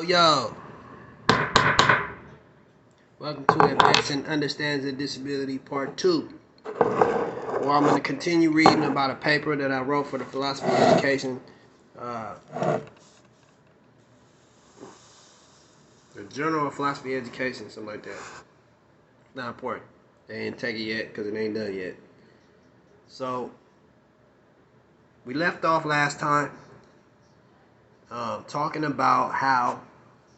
Yo, welcome to Advancing Understanding of Disability Part 2, where I'm going to continue reading about a paper that I wrote for the Philosophy of Education, the Journal of Philosophy of Education, something like that. Not important. They didn't take it yet because it ain't done yet. So, we left off last time talking about how,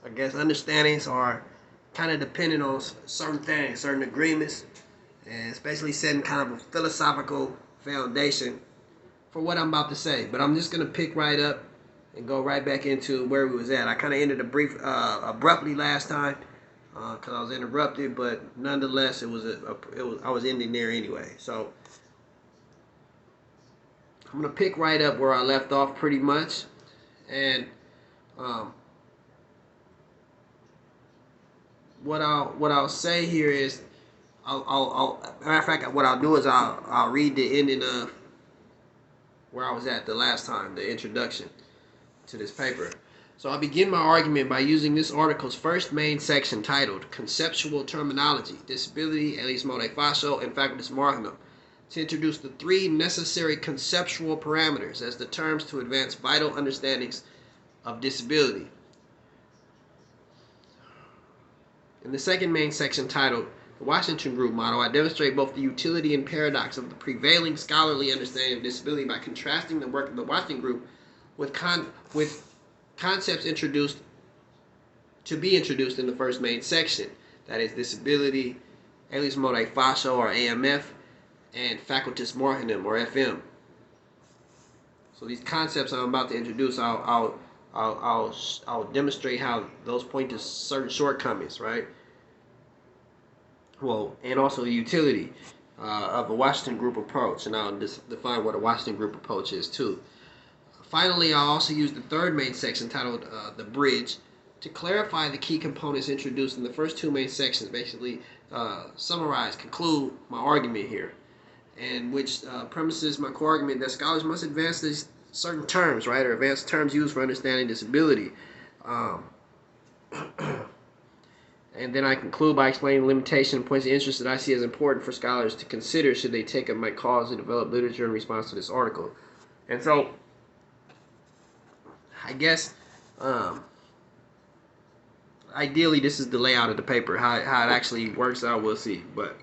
I guess, understandings are kind of dependent on certain things, certain agreements, and especially setting kind of a philosophical foundation for what I'm about to say. But I'm just going to pick right up and go right back into where we was at. I kind of ended abruptly last time because I was interrupted, but nonetheless, I was ending there anyway. So I'm going to pick right up where I left off pretty much. And what I'll say here is, matter of fact, what I'll do is I'll read the ending of where I was at the last time, the introduction to this paper. So I'll begin my argument by using this article's first main section titled Conceptual Terminology, Disability, Alias Mode Facial, and Facultas Marginum, to introduce the three necessary conceptual parameters as the terms to advance vital understandings of disability. In the second main section titled The Washington Group Model, I demonstrate both the utility and paradox of the prevailing scholarly understanding of disability by contrasting the work of the Washington Group with concepts introduced in the first main section, that is disability, alias mode facial or AMF, and facultas marginum or FM. So these concepts I'm about to introduce, I'll demonstrate how those point to certain shortcomings, right? Well, and also the utility of a Washington Group approach, and I'll define what a Washington Group approach is too. Finally, I'll also use the third main section titled The Bridge to clarify the key components introduced in the first two main sections, basically conclude my argument here, and which premises my core argument that scholars must advance these certain terms, right, or advance terms used for understanding disability. And then I conclude by explaining the limitation and points of interest that I see as important for scholars to consider should they take up my cause to develop literature in response to this article. And so, I guess, ideally, this is the layout of the paper. How it actually works out, we'll see. But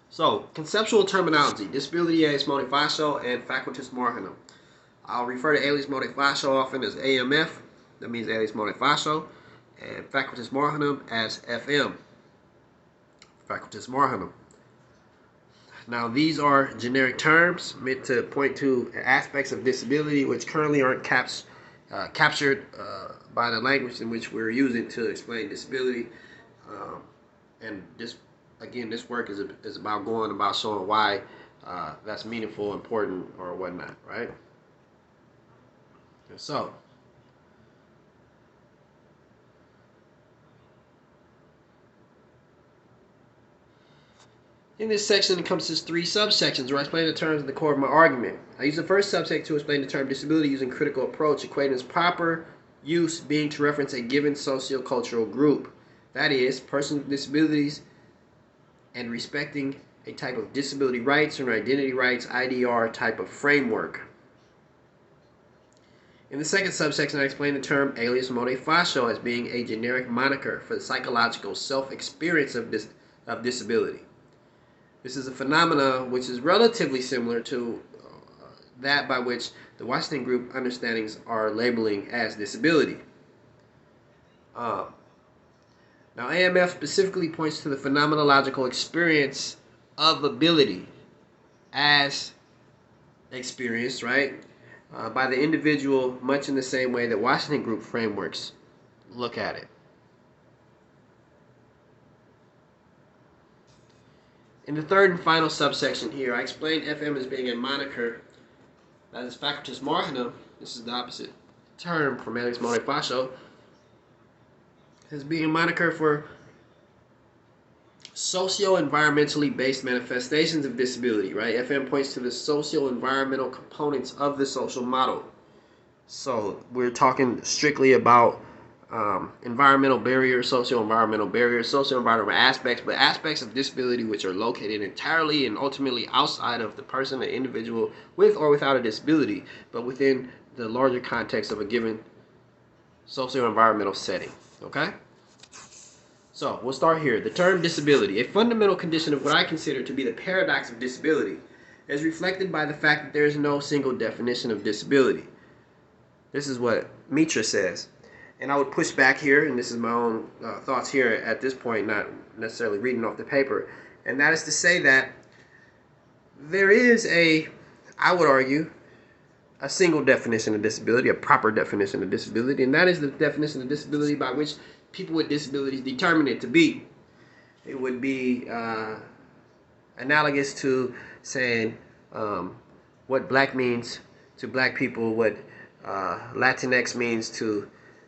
so, conceptual terminology: disability, alias mode facial, and facultas marginum. I'll refer to alias mode facial often as AMF. That means alias mode facial, and facultas marginum as FM. Facultas marginum. Now, these are generic terms meant to point to aspects of disability which currently aren't captured by the language in which we're using to explain disability. And this work is about going about showing why that's meaningful, important, or whatnot, right? And so, in this section encompasses three subsections where I explain the terms at the core of my argument. I use the first subsection to explain the term disability using critical approach, equating its proper use being to reference a given sociocultural group. That is, persons with disabilities, and respecting a type of disability rights or identity rights, IDR type of framework. In the second subsection, I explain the term alias mode facial as being a generic moniker for the psychological self-experience of disability. This is a phenomenon which is relatively similar to that by which the Washington Group understandings are labeling as disability. Now, AMF specifically points to the phenomenological experience of ability as experienced, right, by the individual, much in the same way that Washington Group frameworks look at it. In the third and final subsection here, I explain FM as being a moniker, that is facultas marginum, this is the opposite term from alias mode facial, as being a moniker for socio-environmentally based manifestations of disability, right? FM points to the socio-environmental components of the social model. So we're talking strictly about environmental barriers, socio-environmental aspects, but aspects of disability which are located entirely and ultimately outside of the person, the individual, with or without a disability, but within the larger context of a given socio-environmental setting. Okay? So we'll start here. The term disability, a fundamental condition of what I consider to be the paradox of disability, is reflected by the fact that there is no single definition of disability. This is what Mitra says. And I would push back here, and this is my own thoughts here at this point, not necessarily reading off the paper, and that is to say that there is I would argue, a single definition of disability, a proper definition of disability, and that is the definition of disability by which people with disabilities determine it to be. It would be analogous to saying what black means to black people, what Latinx means to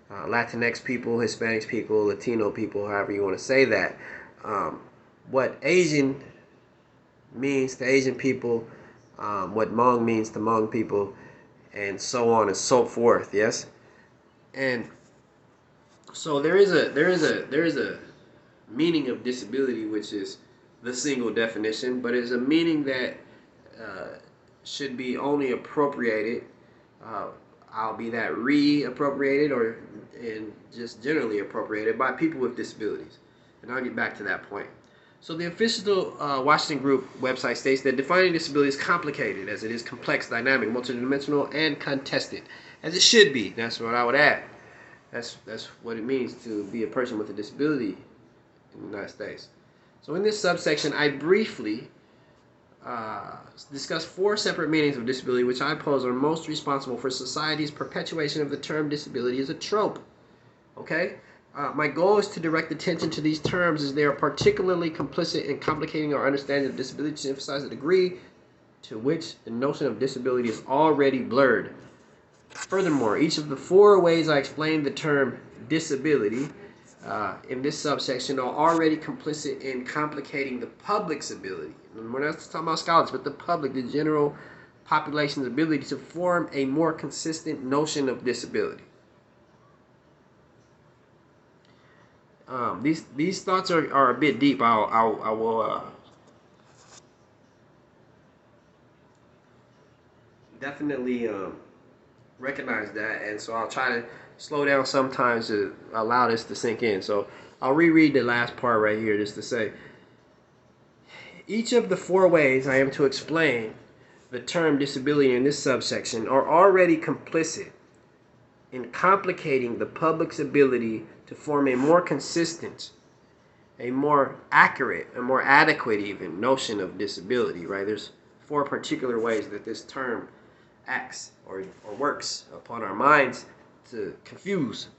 Latinx people, Hispanic people, Latino people, however you want to say that. What Asian means to Asian people, what Hmong means to Hmong people, and so on and so forth. Yes, and so there is a meaning of disability which is the single definition, but it's a meaning that should be only appropriated. I'll be that reappropriated or and just generally appropriated by people with disabilities, and I'll get back to that point. So the official Washington Group website states that defining disability is complicated, as it is complex, dynamic, multidimensional, and contested, as it should be. That's what I would add. That's what it means to be a person with a disability in the United States. So in this subsection, I briefly discuss 4 separate meanings of disability, which I pose are most responsible for society's perpetuation of the term disability as a trope. Okay? My goal is to direct attention to these terms as they are particularly complicit in complicating our understanding of disability to emphasize the degree to which the notion of disability is already blurred. Furthermore, each of the 4 ways I explained the term disability in this subsection are already complicit in complicating the public's ability. And we're not talking about scholars, but the public, the general population's ability to form a more consistent notion of disability. These thoughts are a bit deep. I will definitely recognize that, and so I'll try to slow down sometimes to allow this to sink in. So I'll reread the last part right here just to say, each of the 4 ways I am to explain the term disability in this subsection are already complicit in complicating the public's ability to form a more consistent, a more accurate, a more adequate even notion of disability, right? There's 4 particular ways that this term acts or works upon our minds to confuse.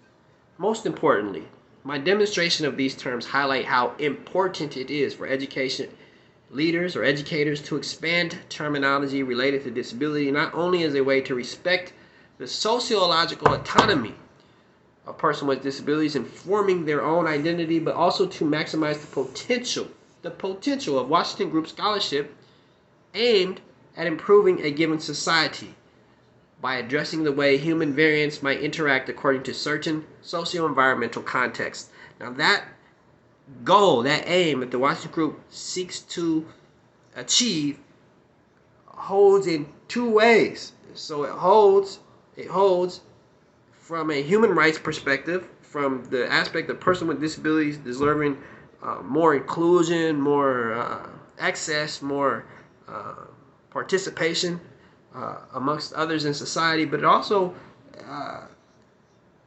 Most importantly, my demonstration of these terms highlight how important it is for education leaders or educators to expand terminology related to disability, not only as a way to respect the sociological autonomy of person with disabilities in forming their own identity, but also to maximize the potential of Washington Group scholarship aimed at improving a given society by addressing the way human variants might interact according to certain socio-environmental contexts. Now that goal, that aim that the Washington Group seeks to achieve holds in 2 ways. So it holds from a human rights perspective, from the aspect of person with disabilities deserving more inclusion, more access, more participation amongst others in society, but it also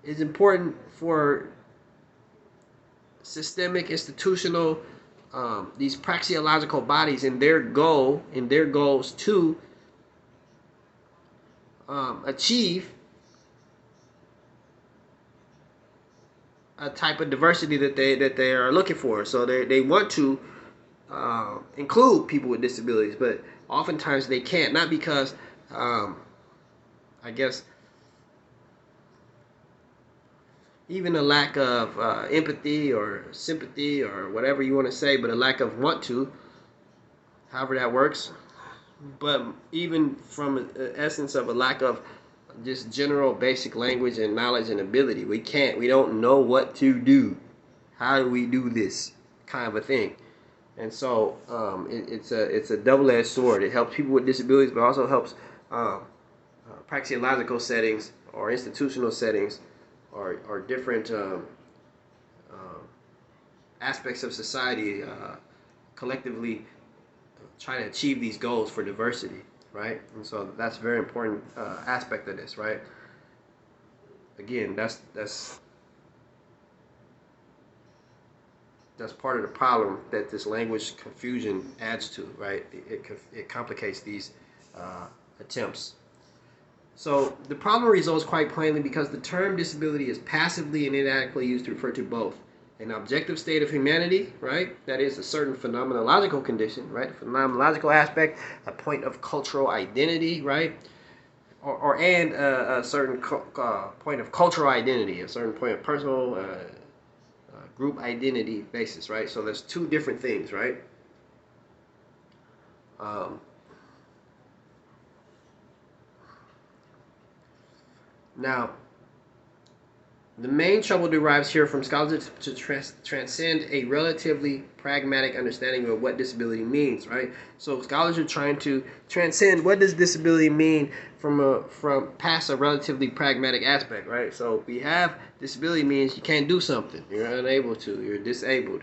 is important for systemic, institutional, these praxeological bodies in their goals to achieve a type of diversity that they are looking for. So they want to include people with disabilities, but oftentimes they can't, not because I guess even a lack of empathy or sympathy or whatever you want to say, but a lack of want to, however that works. But even from the essence of a lack of just general basic language and knowledge and ability, we don't know what to do. How do we do this kind of a thing? And so it's a double-edged sword. It helps people with disabilities, but also helps praxeological settings or institutional settings or different aspects of society collectively try to achieve these goals for diversity, right? And so that's a very important aspect of this, right? Again, that's part of the problem that this language confusion adds to, right? It complicates these attempts. So the problem results quite plainly because the term disability is passively and inadequately used to refer to both an objective state of humanity, right? That is a certain phenomenological condition, right? A phenomenological aspect, a point of cultural identity, right? And a certain point of cultural identity, a certain point of personal group identity basis, right? So there's two different things, right? Now, the main trouble derives here from scholars to transcend a relatively pragmatic understanding of what disability means, right? So scholars are trying to transcend what does disability mean from past a relatively pragmatic aspect, right? So we have disability means you can't do something, you're unable to, you're disabled.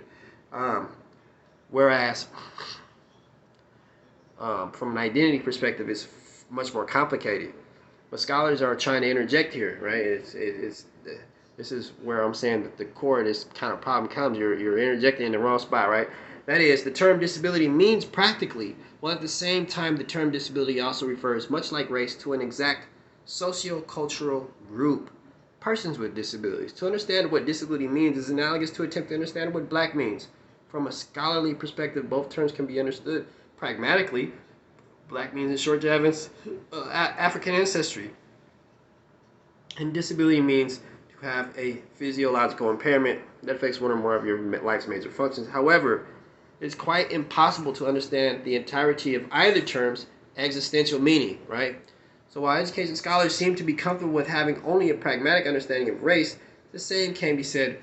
Whereas from an identity perspective, it's much more complicated. But scholars are trying to interject here, right? This is where I'm saying that the core of this kind of problem comes. You're interjecting in the wrong spot, right? That is, the term disability means practically, while at the same time the term disability also refers, much like race, to an exact socio-cultural group, persons with disabilities. To understand what disability means is analogous to attempt to understand what black means. From a scholarly perspective, both terms can be understood pragmatically. Black means in short to have African ancestry, and disability means have a physiological impairment that affects one or more of your life's major functions. However, it's quite impossible to understand the entirety of either term's existential meaning, right? So while education scholars seem to be comfortable with having only a pragmatic understanding of race, the same can be said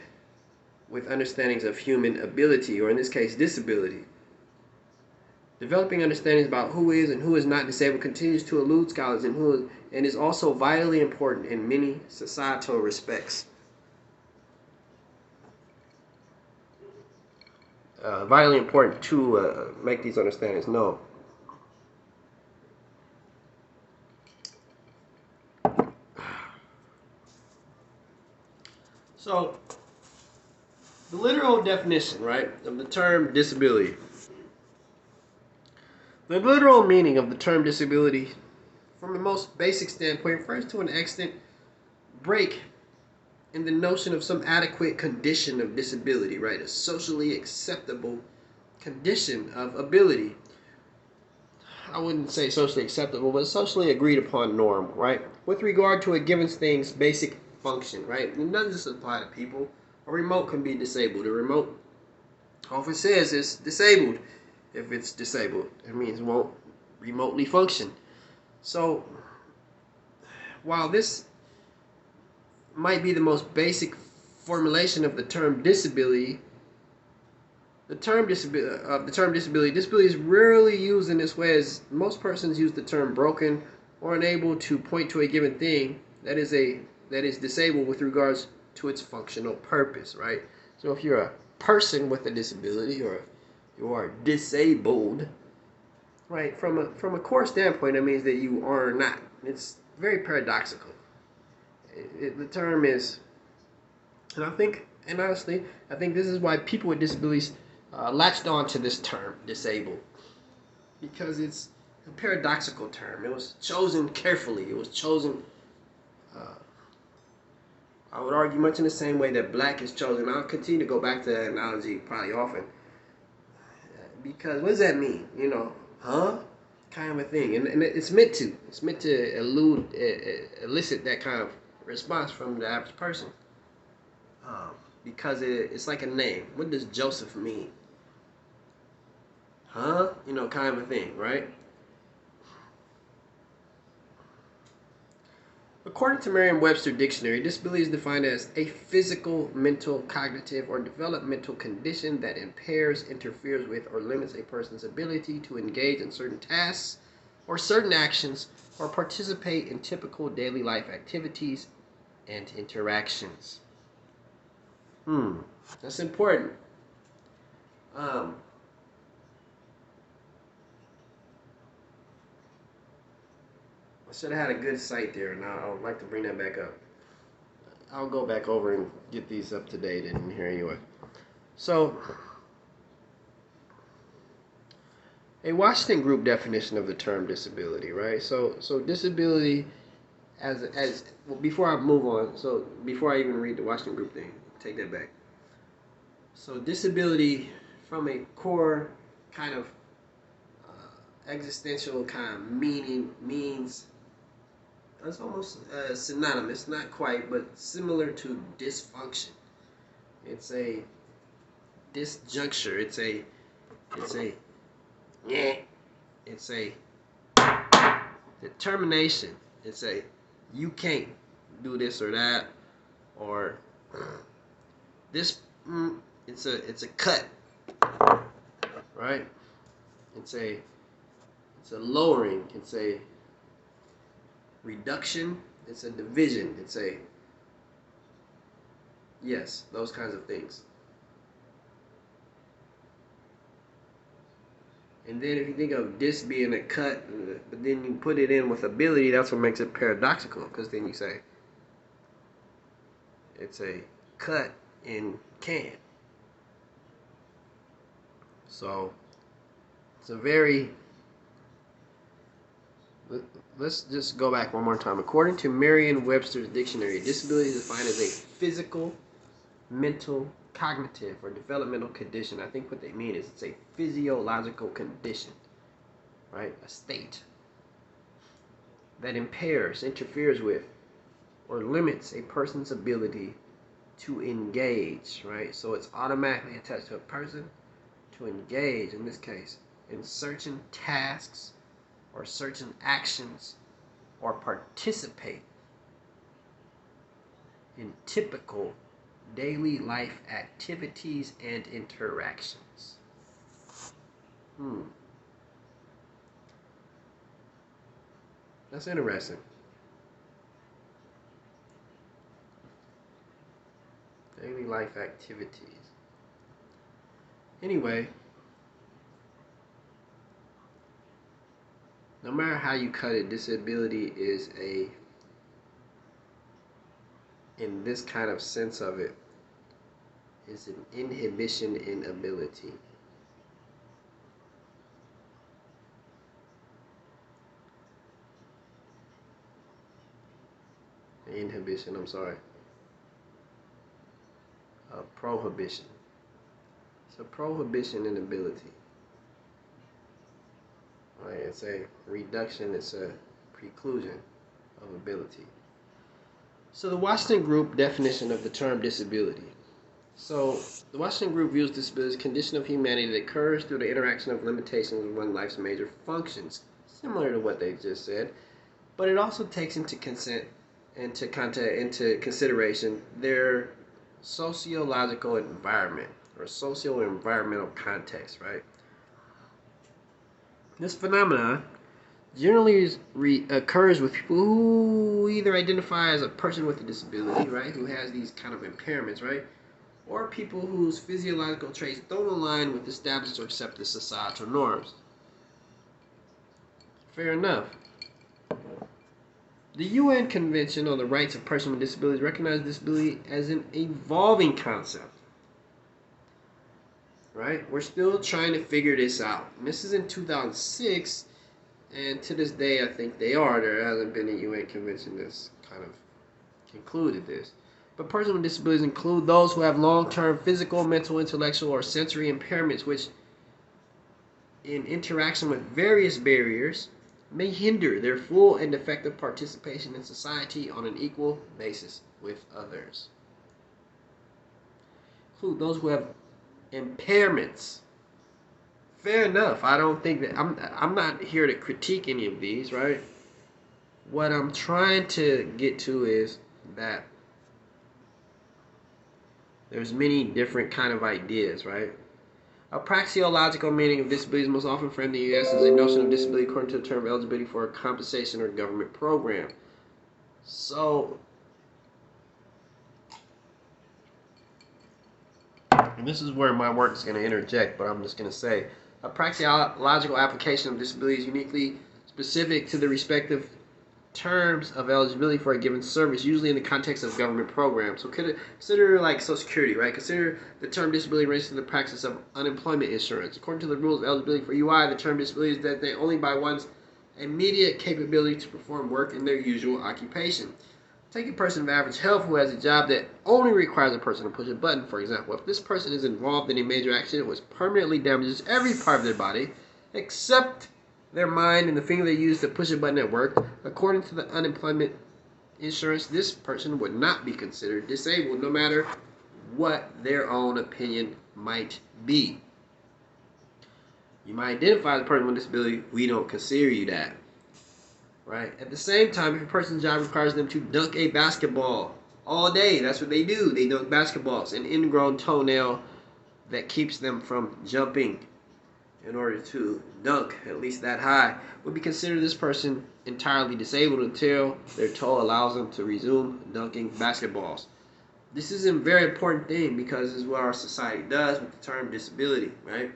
with understandings of human ability, or in this case, disability. Developing understandings about who is and who is not disabled continues to elude scholars and is also vitally important in many societal respects. Vitally important to make these understandings known. So, the literal definition, right, of the term disability. The literal meaning of the term disability, from the most basic standpoint, refers to an extant break in the notion of some adequate condition of disability, right? A socially acceptable condition of ability. I wouldn't say socially acceptable, but socially agreed upon norm, right? With regard to a given thing's basic function, right? It doesn't just apply to people. A remote can be disabled. A remote often says it's disabled. If it's disabled, it means it won't remotely function. So, while this might be the most basic formulation of the term disability, disability is rarely used in this way, as most persons use the term broken or unable to point to a given thing that is disabled with regards to its functional purpose, right? So if you're a person with a disability or you are disabled, right, from a core standpoint, that means that you are not. It's very paradoxical. The term is, and honestly, I think this is why people with disabilities latched on to this term, disabled, because it's a paradoxical term. It was chosen carefully. It was chosen, I would argue, much in the same way that black is chosen. I'll continue to go back to that analogy probably often. Because what does that mean? Kind of a thing. And it's meant to elicit that kind of response from the average person. because it's like a name. What does Joseph mean? Huh? You know, kind of a thing, right? According to Merriam-Webster Dictionary, disability is defined as a physical, mental, cognitive, or developmental condition that impairs, interferes with, or limits a person's ability to engage in certain tasks or certain actions or participate in typical daily life activities and interactions. That's important. Um, I should have had a good site there, and I would like to bring that back up. I'll go back over and get these up to date in here anyway. So, a Washington Group definition of the term disability, right? So disability as well, before I move on, so before I even read the Washington Group thing, take that back. So disability from a core kind of existential kind of meaning means it's almost synonymous, not quite, but similar to dysfunction. It's a disjuncture. It's a determination. It's a you can't do this or that, or this. It's a cut, right? It's a lowering. It's a reduction. It's a division. It's a yes, those kinds of things. And then if you think of this being a cut, but then you put it in with ability, that's what makes it paradoxical. Because then you say it's a cut in can. So it's a very. Let's just go back one more time. According to Merriam-Webster's dictionary, disability is defined as a physical, mental, cognitive, or developmental condition. I think what they mean is it's a physiological condition, right? A state that impairs, interferes with, or limits a person's ability to engage, right? So it's automatically attached to a person to engage, in this case, in certain tasks or certain actions or participate in typical daily life activities and interactions. That's interesting. Daily life activities. Anyway, no matter how you cut it, disability is in this kind of sense of it, is an inhibition in ability. Inhibition, I'm sorry. Prohibition. It's a prohibition in ability. Right? It's a reduction, it's a preclusion of ability. So the Washington Group definition of the term disability. So the Washington Group views disability as a condition of humanity that occurs through the interaction of limitations with one life's major functions, similar to what they just said, but it also takes into consideration their sociological environment or socio-environmental context, right? This phenomenon generally occurs with people who either identify as a person with a disability, right, who has these kind of impairments, right, or people whose physiological traits don't align with established or accepted societal norms. Fair enough. The UN Convention on the Rights of Persons with Disabilities recognizes disability as an evolving concept. Right? We're still trying to figure this out. And this is in 2006, and to this day, I think there hasn't been a UN convention that's kind of concluded this. But persons with disabilities include those who have long-term physical, mental, intellectual, or sensory impairments, which, in interaction with various barriers, may hinder their full and effective participation in society on an equal basis with others. include those who have impairments. Fair enough. I don't think that I'm not here to critique any of these, right? What I'm trying to get to is that there's many different kind of ideas, right? A praxeological meaning of disability is most often framed in the U.S. as a notion of disability according to the term eligibility for a compensation or government program. So, and this is where my work is going to interject, but I'm just going to say, a praxeological application of disability is uniquely specific to the respective terms of eligibility for a given service, usually in the context of government programs. So consider like Social Security, right? Consider the term disability relates to the practice of unemployment insurance. According to the rules of eligibility for UI, the term disability is that they only by one's immediate capability to perform work in their usual occupation. Take a person of average health who has a job that only requires a person to push a button, for example. If this person is involved in a major accident which permanently damages every part of their body, except their mind and the finger they use to push a button at work, according to the unemployment insurance, this person would not be considered disabled, no matter what their own opinion might be. You might identify as a person with a disability, we don't consider you that. Right? At the same time, if a person's job requires them to dunk a basketball all day, that's what they do. They dunk basketballs, an ingrown toenail that keeps them from jumping in order to dunk at least that high, would be considered this person entirely disabled until their toe allows them to resume dunking basketballs. This is a very important thing because this is what our society does with the term disability, right?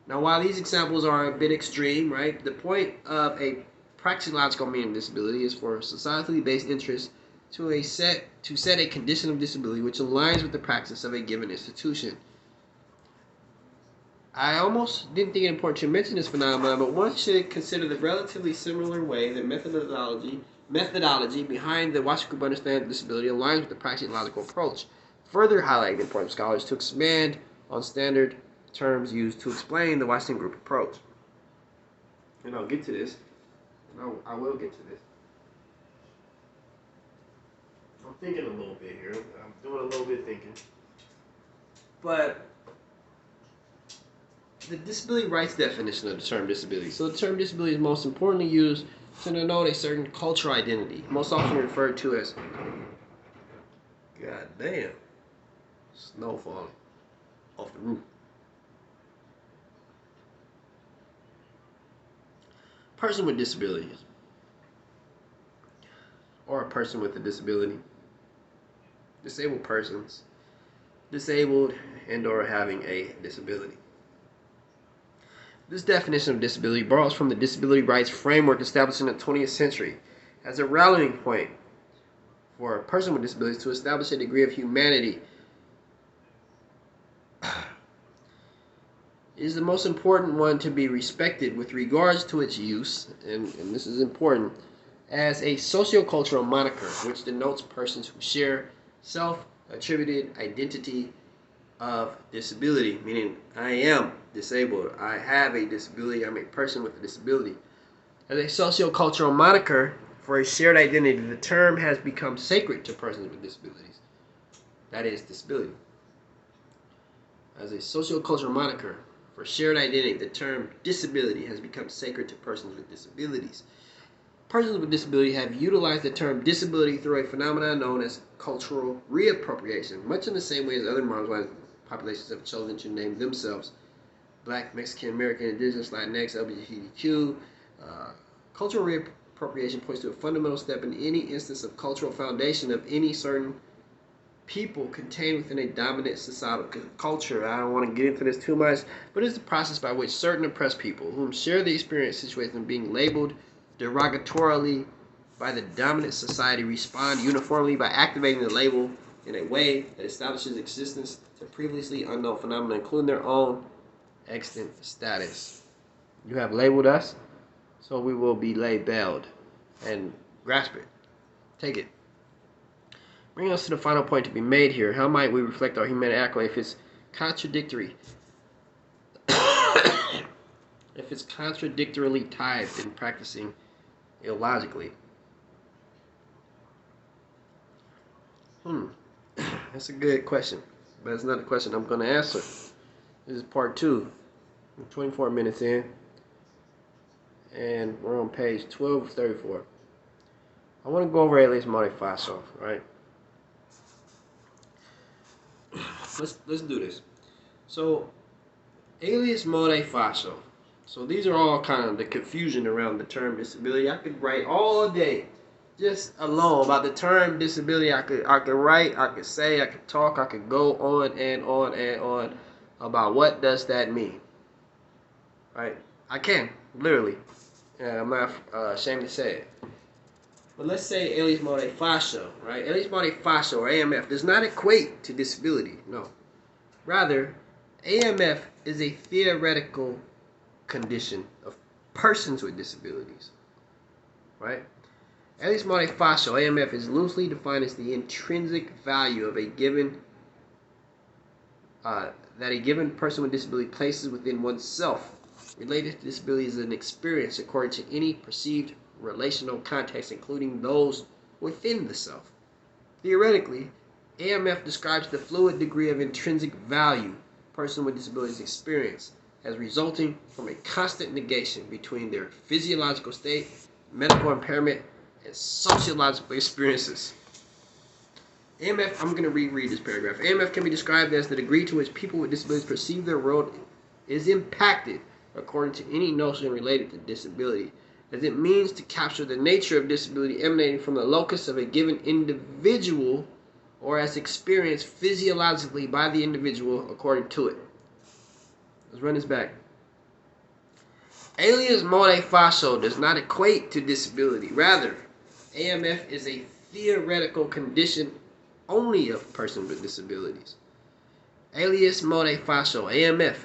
Now, while these examples are a bit extreme, right, the point of a praxeological meaning of disability is for societally based interests to set a condition of disability which aligns with the practice of a given institution. I almost didn't think it important to mention this phenomenon, but one should consider the relatively similar way that methodology behind the Washington Group understanding disability aligns with the praxeological approach, further highlighting the importance of scholars to expand on standard terms used to explain the Washington Group approach. And I'll get to this. I will get to this. I'm thinking a little bit here. I'm doing a little bit of thinking. But the disability rights definition of the term disability. So the term disability is most importantly used to denote a certain cultural identity, most often referred to as, god damn, snow falling off the roof. Person with disabilities, or a person with a disability, disabled persons, disabled and or having a disability. This definition of disability borrows from the disability rights framework established in the 20th century as a rallying point for a person with disabilities to establish a degree of humanity. It is the most important one to be respected with regards to its use, and this is important, as a sociocultural moniker which denotes persons who share self-attributed identity of disability, meaning I am disabled, I have a disability, I'm a person with a disability. As a sociocultural moniker for a shared identity, the term has become sacred to persons with disabilities. That is disability. As a sociocultural moniker for shared identity, the term disability has become sacred to persons with disabilities. Persons with disability have utilized the term disability through a phenomenon known as cultural reappropriation, much in the same way as other marginalized populations have chosen to name themselves Black, Mexican, American, Indigenous, Latinx, LGBTQ. Cultural reappropriation points to a fundamental step in any instance of cultural foundation of any certain people contained within a dominant societal culture. I don't want to get into this too much, but it's the process by which certain oppressed people, whom share the experience situation of being labeled derogatorily by the dominant society, respond uniformly by activating the label in a way that establishes existence to previously unknown phenomena, including their own extant status. You have labeled us, so we will be labeled, and grasp it. Take it. Bringing us to the final point to be made here. How might we reflect our human accolade if it's contradictory? If it's contradictorily tithed in practicing illogically? That's a good question. but it's not the question I'm going to answer. This is part 2. We're 24 minutes in, and we're on page 1234. I want to go over alias modo facile, right? Let's do this. So, alias modo facile. So these are all kind of the confusion around the term disability. I could write all day just alone about the term disability. I could write, I could say, I could talk, I could go on and on and on about what does that mean. Right? I can, literally. And I'm not ashamed to say it. But let's say alias modo facile, right? Alias modo facile, or AMF, does not equate to disability. No. Rather, AMF is a theoretical condition of persons with disabilities, right? Alias modo facile, AMF, is loosely defined as the intrinsic value of a given that a given person with disability places within oneself. Related to disability is an experience according to any perceived relational context, including those within the self. Theoretically, AMF describes the fluid degree of intrinsic value a person with disabilities experience as resulting from a constant negation between their physiological state, medical impairment, and sociological experiences. AMF, I'm going to reread this paragraph. AMF can be described as the degree to which people with disabilities perceive their world is impacted according to any notion related to disability, as it means to capture the nature of disability emanating from the locus of a given individual or as experienced physiologically by the individual according to it. Let's run this back. Alias modo facile does not equate to disability. Rather, AMF is a theoretical condition only of persons with disabilities. Alias modo facile, AMF,